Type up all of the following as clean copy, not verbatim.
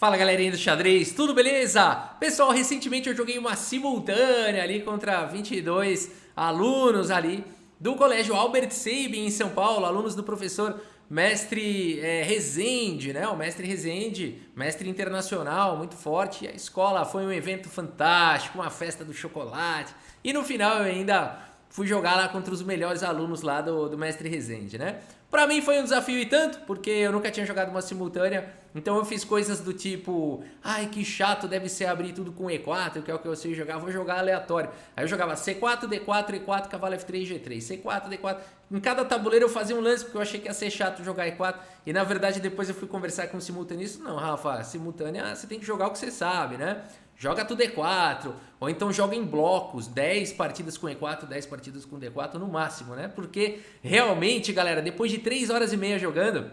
Fala galerinha do xadrez, tudo beleza? Pessoal, recentemente eu joguei uma simultânea ali contra 22 alunos ali do Colégio Albert Sabin em São Paulo, alunos do professor Mestre Rezende, né? O Mestre Rezende, mestre internacional, muito forte. E a escola foi um evento fantástico, uma festa do chocolate. E no final eu ainda fui jogar lá contra os melhores alunos lá do Mestre Rezende, né? Pra mim foi um desafio e tanto, porque eu nunca tinha jogado uma simultânea, então eu fiz coisas do tipo, ai que chato deve ser abrir tudo com E4, que é o que eu sei jogar, vou jogar aleatório. Aí eu jogava C4, D4, E4, cavalo F3, G3, C4, D4. Em cada tabuleiro eu fazia um lance, porque eu achei que ia ser chato jogar E4, e na verdade depois eu fui conversar com o simultanista, não, Rafa, simultânea você tem que jogar o que você sabe, né? Joga tudo E4, ou então joga em blocos, 10 partidas com E4, 10 partidas com D4 no máximo, né? Porque realmente, galera, depois de 3 horas e meia jogando,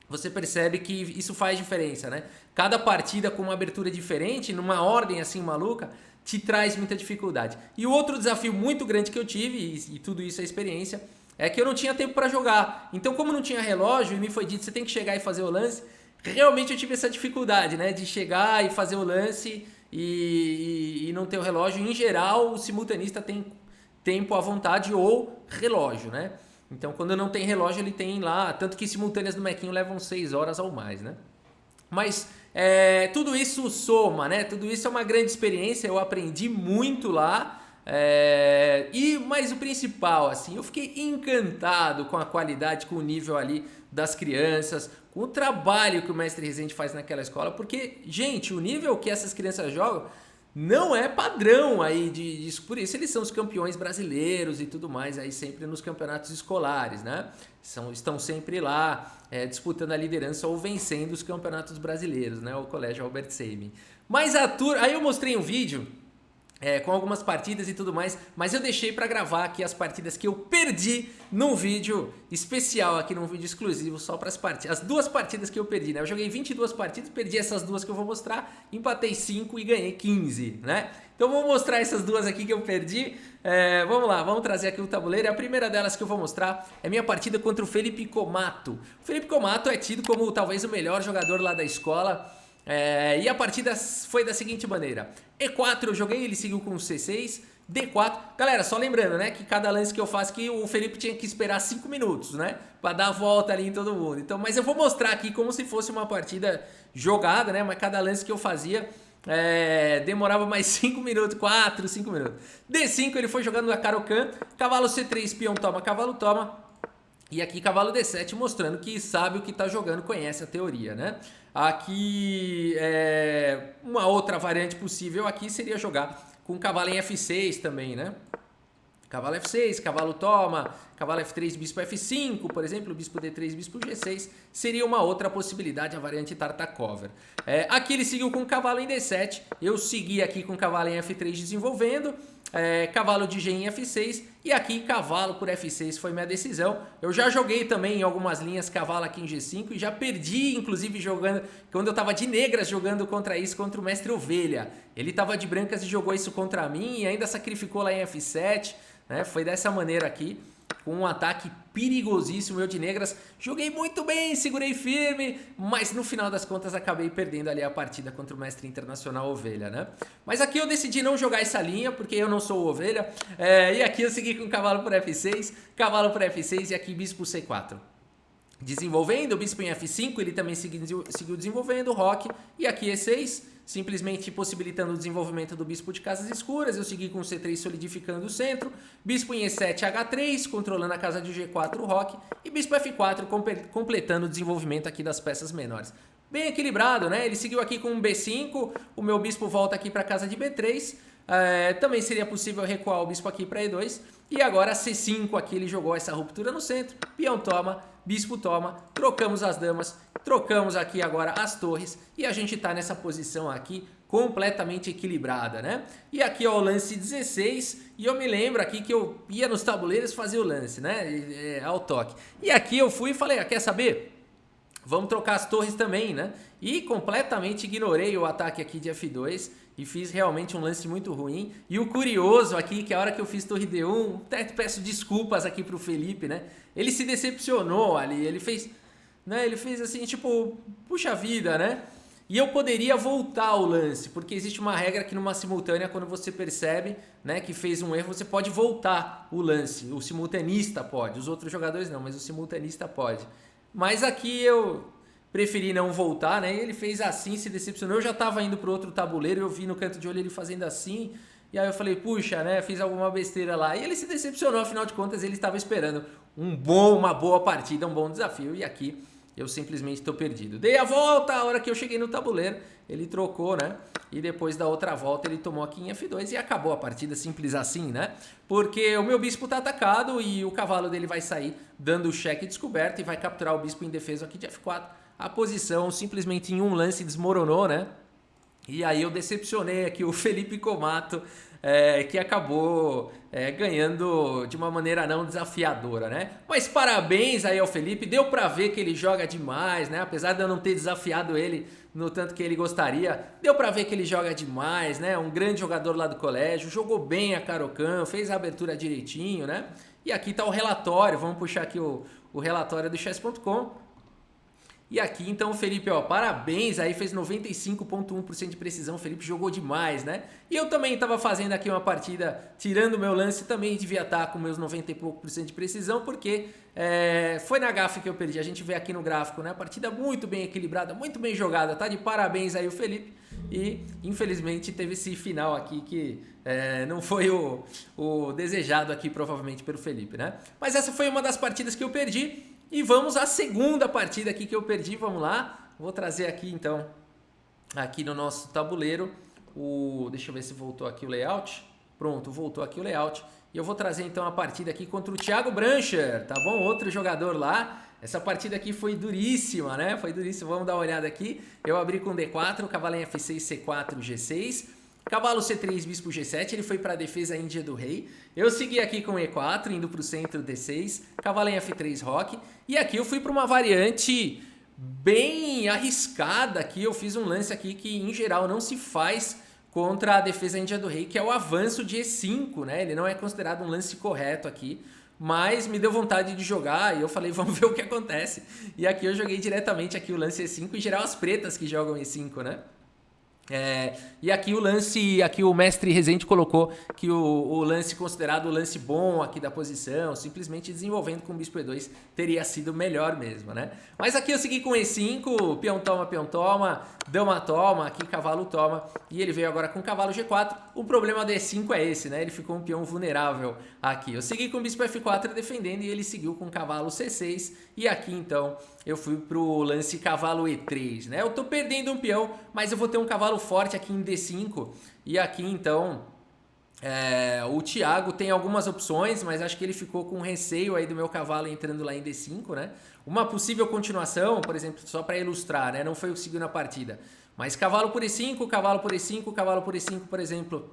você percebe que isso faz diferença, né? Cada partida com uma abertura diferente, numa ordem assim maluca, te traz muita dificuldade. E o outro desafio muito grande que eu tive, e tudo isso é experiência, é que eu não tinha tempo para jogar. Então, como não tinha relógio e me foi dito, você tem que chegar e fazer o lance, realmente eu tive essa dificuldade, né? De chegar e fazer o lance e não ter o relógio. Em geral, o simultanista tem tempo à vontade ou relógio, né? Então, quando não tem relógio, ele tem lá... Tanto que simultâneas do Mequinho levam 6 horas ou mais, né? Mas tudo isso soma, né? Tudo isso é uma grande experiência. Eu aprendi muito lá. Mas o principal, assim, eu fiquei encantado com a qualidade, com o nível ali das crianças, com o trabalho que o Mestre Rezende faz naquela escola, porque, gente, o nível que essas crianças jogam não é padrão aí disso, por isso eles são os campeões brasileiros e tudo mais aí sempre nos campeonatos escolares, né? Estão sempre lá disputando a liderança ou vencendo os campeonatos brasileiros, né? O Colégio Albert Sabin. Mas aí eu mostrei um vídeo com algumas partidas e tudo mais, mas eu deixei pra gravar aqui as partidas que eu perdi num vídeo especial aqui, num vídeo exclusivo só para as duas partidas que eu perdi, né? Eu joguei 22 partidas, perdi essas duas que eu vou mostrar, empatei 5 e ganhei 15, né? Então vou mostrar essas duas aqui que eu perdi. Vamos lá, vamos trazer aqui o tabuleiro. A primeira delas que eu vou mostrar é minha partida contra o Felipe Comato. O Felipe Comato é tido como talvez o melhor jogador lá da escola. E a partida foi da seguinte maneira: E4 eu joguei, ele seguiu com C6, D4, galera, só lembrando, né, que cada lance que eu faço que o Felipe tinha que esperar 5 minutos, né, pra dar a volta ali em todo mundo. Então, mas eu vou mostrar aqui como se fosse uma partida jogada, né, mas cada lance que eu fazia demorava mais 5 minutos, 4, 5 minutos. D5 ele foi jogando a Caro-Kann, cavalo C3, peão toma, cavalo toma. E aqui cavalo D7 mostrando que sabe o que está jogando, conhece a teoria, né? Aqui, uma outra variante possível aqui seria jogar com cavalo em F6 também, né? Cavalo F6, cavalo toma, cavalo F3, bispo F5, por exemplo, bispo D3, bispo G6, seria uma outra possibilidade, a variante Tartakover. Aqui ele seguiu com cavalo em D7, eu segui aqui com cavalo em F3 desenvolvendo, cavalo de G em F6 e aqui cavalo por F6 foi minha decisão. Eu já joguei também em algumas linhas cavalo aqui em G5 e já perdi, inclusive jogando, quando eu estava de negras jogando contra o Mestre Ovelha. Ele estava de brancas e jogou isso contra mim e ainda sacrificou lá em F7, né? Foi dessa maneira aqui, com um ataque perigosíssimo, eu de negras, joguei muito bem, segurei firme, mas no final das contas acabei perdendo ali a partida contra o Mestre Internacional Ovelha, né? Mas aqui eu decidi não jogar essa linha, porque eu não sou Ovelha, e aqui eu segui com cavalo por F6 e aqui bispo C4. Desenvolvendo, o bispo em F5, ele também seguiu desenvolvendo, roque, e aqui E6, simplesmente possibilitando o desenvolvimento do bispo de casas escuras. Eu segui com C3 solidificando o centro, bispo em E7, H3, controlando a casa de G4, roque, e bispo F4 completando o desenvolvimento aqui das peças menores. Bem equilibrado, né? Ele seguiu aqui com um B5, o meu bispo volta aqui para a casa de B3, também seria possível recuar o bispo aqui para E2, e agora C5 aqui ele jogou essa ruptura no centro, peão toma, bispo toma, trocamos as damas, trocamos aqui agora as torres e a gente tá nessa posição aqui completamente equilibrada, né? E aqui ó, o lance 16 e eu me lembro aqui que eu ia nos tabuleiros fazer o lance, né? Ao toque. E aqui eu fui e falei, quer saber? Vamos trocar as torres também, né? E completamente ignorei o ataque aqui de F2 e fiz realmente um lance muito ruim. E o curioso aqui, que a hora que eu fiz torre D1, até peço desculpas aqui pro Felipe, né? Ele se decepcionou ali, ele fez assim, tipo, puxa vida, né? e eu poderia voltar o lance, porque existe uma regra que numa simultânea, quando você percebe, né, que fez um erro, você pode voltar o lance. O simultanista pode, os outros jogadores não, mas o simultanista pode. Mas aqui eu preferi não voltar, né? E ele fez assim, se decepcionou. Eu já estava indo pro outro tabuleiro, eu vi no canto de olho ele fazendo assim. E aí eu falei, puxa, né? Fiz alguma besteira lá. E ele se decepcionou, afinal de contas, ele estava esperando uma boa partida, um bom desafio. E aqui eu simplesmente estou perdido. Dei a volta, a hora que eu cheguei no tabuleiro, ele trocou, né? E depois da outra volta ele tomou aqui em F2 e acabou a partida, simples assim, né? Porque o meu bispo tá atacado e o cavalo dele vai sair dando o cheque descoberto e vai capturar o bispo indefeso aqui de F4. A posição simplesmente em um lance desmoronou, né? E aí eu decepcionei aqui o Felipe Comato, que acabou ganhando de uma maneira não desafiadora, né? Mas parabéns aí ao Felipe, deu pra ver que ele joga demais, né? Apesar de eu não ter desafiado ele no tanto que ele gostaria, deu pra ver que ele joga demais, né? Um grande jogador lá do colégio, jogou bem a Caro-Kann, fez a abertura direitinho, né? E aqui tá o relatório, vamos puxar aqui o relatório do chess.com. E aqui então o Felipe, ó, parabéns, aí fez 95,1% de precisão, o Felipe jogou demais, né? E eu também estava fazendo aqui uma partida, tirando o meu lance, também devia estar com meus 90 e pouco por cento de precisão, porque foi na gafe que eu perdi, a gente vê aqui no gráfico, né? Partida muito bem equilibrada, muito bem jogada, tá? De parabéns aí o Felipe. E infelizmente teve esse final aqui que não foi o desejado aqui provavelmente pelo Felipe, né? Mas essa foi uma das partidas que eu perdi. E vamos à segunda partida aqui que eu perdi, vamos lá. Vou trazer aqui então, aqui no nosso tabuleiro, deixa eu ver se voltou aqui o layout. Pronto, voltou aqui o layout. E eu vou trazer então a partida aqui contra o Thiago Brancher, tá bom? Outro jogador lá. Essa partida aqui foi duríssima, né? Foi duríssima, vamos dar uma olhada aqui. Eu abri com D4, cavalo em F6, C4, G6. Cavalo C3, bispo G7, ele foi para a defesa índia do rei. Eu segui aqui com E4, indo para o centro D6. Cavalo em F3, roque. E aqui eu fui para uma variante bem arriscada aqui. Eu fiz um lance aqui que, em geral, não se faz contra a defesa índia do rei, que é o avanço de E5, né? Ele não é considerado um lance correto aqui. Mas me deu vontade de jogar e eu falei, vamos ver o que acontece. E aqui eu joguei diretamente aqui o lance E5, em geral as pretas que jogam E5, né? E aqui o lance, aqui o mestre Rezende colocou que o lance considerado o lance bom aqui da posição, simplesmente desenvolvendo com o bispo E2 teria sido melhor mesmo, né? Mas aqui eu segui com E5, peão toma, dama toma, aqui cavalo toma, e ele veio agora com cavalo G4. O problema do E5 é esse, né? Ele ficou um peão vulnerável aqui. Eu segui com o bispo F4 defendendo e ele seguiu com cavalo C6, e aqui então eu fui pro lance cavalo E3, né? Eu tô perdendo um peão, mas eu vou ter um cavalo forte aqui em D5. E aqui então o Thiago tem algumas opções, mas acho que ele ficou com receio aí do meu cavalo entrando lá em D5, né? Uma possível continuação, por exemplo, só para ilustrar, né? Não foi o que seguiu na partida. Mas cavalo por E5, cavalo por E5, cavalo por E5, por exemplo.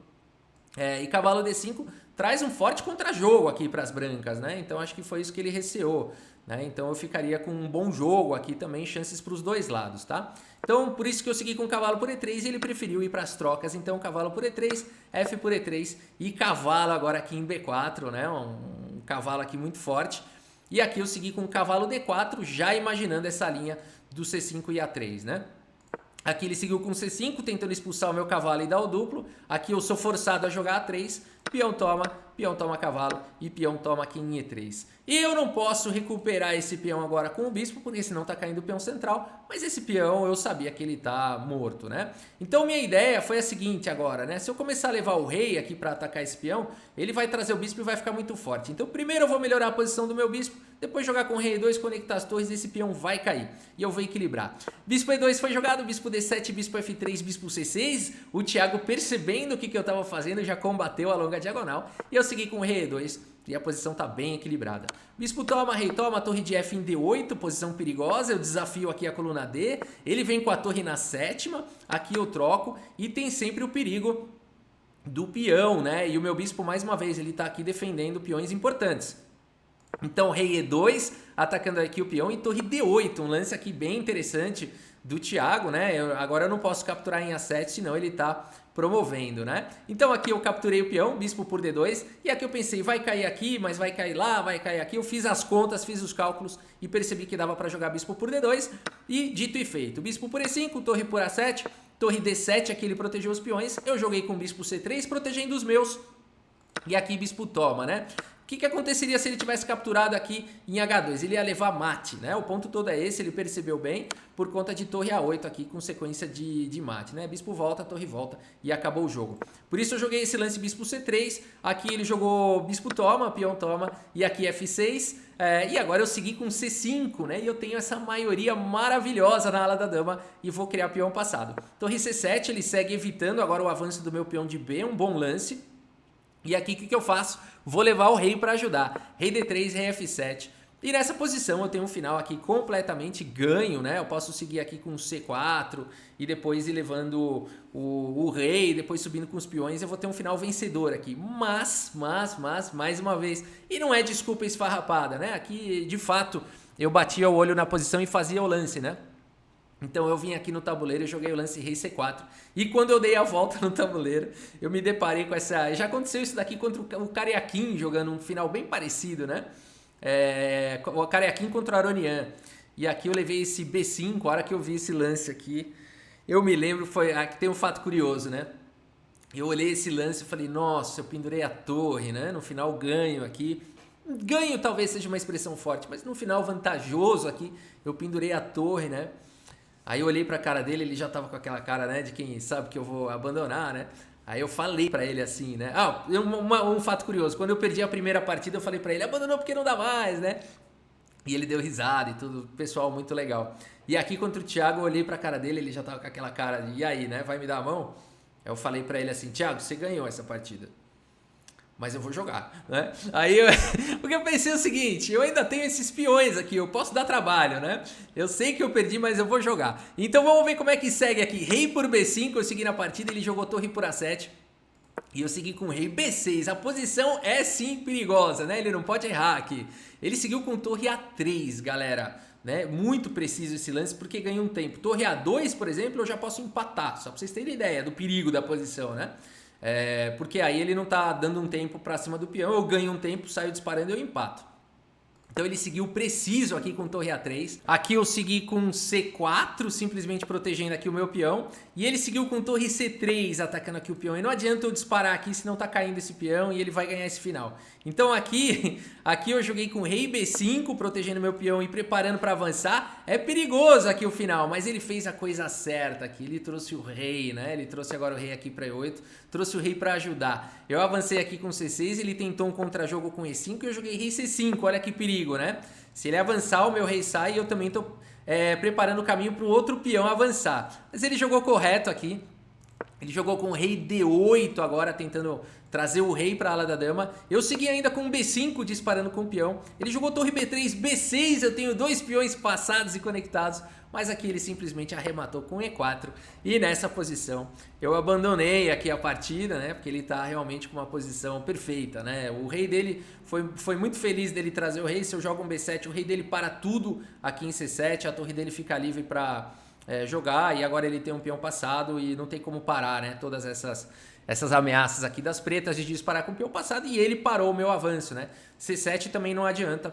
E cavalo D5 traz um forte contra-jogo aqui para as brancas, né? Então acho que foi isso que ele receou, né? Então eu ficaria com um bom jogo aqui também, chances para os dois lados, tá? Então por isso que eu segui com cavalo por E3 e ele preferiu ir para as trocas. Então cavalo por E3, F por E3 e cavalo agora aqui em B4, né? Um cavalo aqui muito forte. E aqui eu segui com cavalo D4, já imaginando essa linha do C5 e A3, né? Aqui ele seguiu com C5, tentando expulsar o meu cavalo e dar o duplo. Aqui eu sou forçado a jogar A3, peão toma cavalo e peão toma aqui em E3. E eu não posso recuperar esse peão agora com o bispo, porque senão tá caindo o peão central. Mas esse peão eu sabia que ele tá morto, né? Então minha ideia foi a seguinte agora, né? Se eu começar a levar o rei aqui para atacar esse peão, ele vai trazer o bispo e vai ficar muito forte. Então primeiro eu vou melhorar a posição do meu bispo, depois jogar com o rei E2, conectar as torres, esse peão vai cair. E eu vou equilibrar. Bispo E2 foi jogado, bispo D7, bispo F3, bispo C6. O Thiago, percebendo o que eu tava fazendo, já combateu a longa diagonal. E eu segui com o rei E2 e a posição tá bem equilibrada. Bispo toma, rei toma, torre de F em D8, posição perigosa. Eu desafio aqui a coluna D. Ele vem com a torre na sétima. Aqui eu troco e tem sempre o perigo do peão, né? E o meu bispo, mais uma vez, ele tá aqui defendendo peões importantes. Então rei E2, atacando aqui o peão, e torre D8, um lance aqui bem interessante, do Thiago, né? Agora eu não posso capturar em A7, senão ele tá promovendo, né? Então aqui eu capturei o peão, bispo por D2, e aqui eu pensei, vai cair aqui, mas vai cair lá, vai cair aqui. Eu fiz as contas, fiz os cálculos e percebi que dava para jogar bispo por D2 e dito e feito. Bispo por E5, torre por A7, torre D7, aqui ele protegeu os peões. Eu joguei com bispo C3, protegendo os meus, e aqui bispo toma, né? O que aconteceria se ele tivesse capturado aqui em H2? Ele ia levar mate, né? O ponto todo é esse, ele percebeu bem, por conta de torre A8 aqui com sequência de mate, né? Bispo volta, torre volta e acabou o jogo. Por isso eu joguei esse lance bispo C3, aqui ele jogou bispo toma, peão toma e aqui F6. E agora eu segui com C5, né? E eu tenho essa maioria maravilhosa na ala da dama e vou criar peão passado. Torre C7, ele segue evitando agora o avanço do meu peão de B, um bom lance. E aqui o que eu faço? Vou levar o rei para ajudar. Rei D3, rei F7. E nessa posição eu tenho um final aqui completamente ganho, né? Eu posso seguir aqui com C4 e depois ir levando o rei, depois subindo com os peões. Eu vou ter um final vencedor aqui. Mas, mais uma vez, e não é desculpa esfarrapada, né? Aqui, de fato, eu batia o olho na posição e fazia o lance, né? Então eu vim aqui no tabuleiro e joguei o lance rei C4. E quando eu dei a volta no tabuleiro, eu me deparei com essa... Já aconteceu isso daqui contra o Cariaquim, jogando um final bem parecido, né? O Cariaquim contra o Aronian. E aqui eu levei esse B5, a hora que eu vi esse lance aqui, eu me lembro, aqui tem um fato curioso, né? Eu olhei esse lance e falei, nossa, eu pendurei a torre, né? No final ganho aqui. Ganho talvez seja uma expressão forte, mas no final vantajoso aqui, eu pendurei a torre, né? Aí eu olhei pra cara dele, ele já tava com aquela cara, né, de quem sabe que eu vou abandonar, né? Aí eu falei pra ele assim, né? Um fato curioso, quando eu perdi a primeira partida, eu falei pra ele, abandonou porque não dá mais, né? E ele deu risada e tudo, pessoal, muito legal. E aqui contra o Thiago, eu olhei pra cara dele, ele já tava com aquela cara de, e aí, né, vai me dar a mão? Eu falei pra ele assim, Thiago, você ganhou essa partida. Mas eu vou jogar, né? Porque eu pensei o seguinte, eu ainda tenho esses peões aqui, eu posso dar trabalho, né? Eu sei que eu perdi, mas eu vou jogar. Então vamos ver como é que segue aqui. Rei por B5, eu segui na partida, ele jogou torre por A7. E eu segui com rei B6. A posição é sim perigosa, né? Ele não pode errar aqui. Ele seguiu com torre A3, galera. Né? Muito preciso esse lance porque ganha um tempo. Torre A2, por exemplo, eu já posso empatar. Só pra vocês terem ideia do perigo da posição, né? Porque aí ele não tá dando um tempo pra cima do peão, eu ganho um tempo, saio disparando e eu empato. Então ele seguiu preciso aqui com torre A3. Aqui eu segui com C4, simplesmente protegendo aqui o meu peão. E ele seguiu com torre C3, atacando aqui o peão. E não adianta eu disparar aqui, senão tá caindo esse peão e ele vai ganhar esse final. Então aqui eu joguei com rei B5, protegendo meu peão e preparando para avançar. É perigoso aqui o final, mas ele fez a coisa certa aqui. Ele trouxe o rei, né? Ele trouxe agora o rei aqui para E8, trouxe o rei para ajudar. Eu avancei aqui com C6, ele tentou um contra-jogo com E5 e eu joguei rei C5. Olha que perigo, né? Se ele avançar, o meu rei sai e eu também tô preparando o caminho para o outro peão avançar. Mas ele jogou correto aqui. Ele jogou com o rei D8 agora, tentando trazer o rei para a ala da dama. Eu segui ainda com B5, disparando com o peão. Ele jogou torre B3, B6, eu tenho dois peões passados e conectados. Mas aqui ele simplesmente arrematou com E4. E nessa posição eu abandonei aqui a partida, né? Porque ele tá realmente com uma posição perfeita, né? O rei dele foi muito feliz dele trazer o rei. Se eu jogo um B7, o rei dele para tudo aqui em C7. A torre dele fica livre para jogar. E agora ele tem um peão passado e não tem como parar, né? Todas essas ameaças aqui das pretas de disparar com o peão passado. E ele parou o meu avanço, né? C7 também não adianta.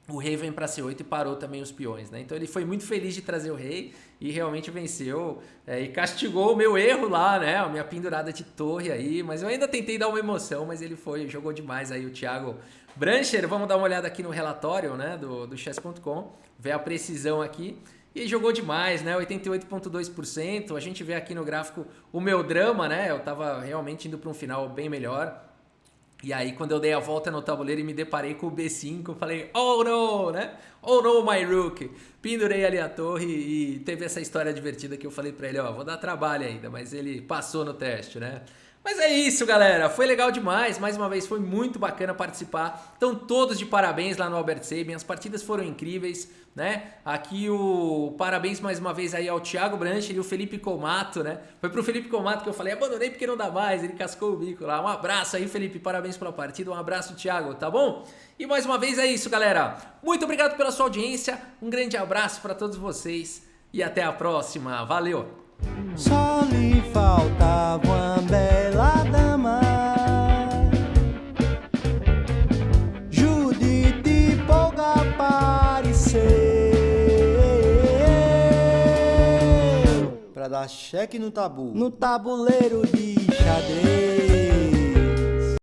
O rei vem para C8 e parou também os peões, né? Então ele foi muito feliz de trazer o rei e realmente venceu e castigou o meu erro lá, né? A minha pendurada de torre aí, mas eu ainda tentei dar uma emoção, mas ele jogou demais aí o Thiago Brancher. Vamos dar uma olhada aqui no relatório, né, do chess.com, ver a precisão aqui. E jogou demais, né? 88,2%. A gente vê aqui no gráfico o meu drama, né? Eu tava realmente indo para um final bem melhor. E aí, quando eu dei a volta no tabuleiro e me deparei com o B5, eu falei, oh no, né? Oh no, my rook. Pendurei ali a torre e teve essa história divertida que eu falei pra ele, ó, vou dar trabalho ainda, mas ele passou no teste, né? Mas é isso, galera. Foi legal demais. Mais uma vez, foi muito bacana participar. Estão todos de parabéns lá no Albert Sabin. As partidas foram incríveis, né? Aqui o parabéns mais uma vez aí ao Thiago Brancher e o Felipe Comato, né? Foi pro Felipe Comato que eu falei, abandonei porque não dá mais. Ele cascou o bico lá. Um abraço aí, Felipe. Parabéns pela partida. Um abraço, Thiago, tá bom? E mais uma vez é isso, galera. Muito obrigado pela sua audiência. Um grande abraço para todos vocês. e até a próxima. Valeu! Só lhe faltava uma bela dama, Judite pouca apareceu, pra dar cheque no tabuleiro de xadrez.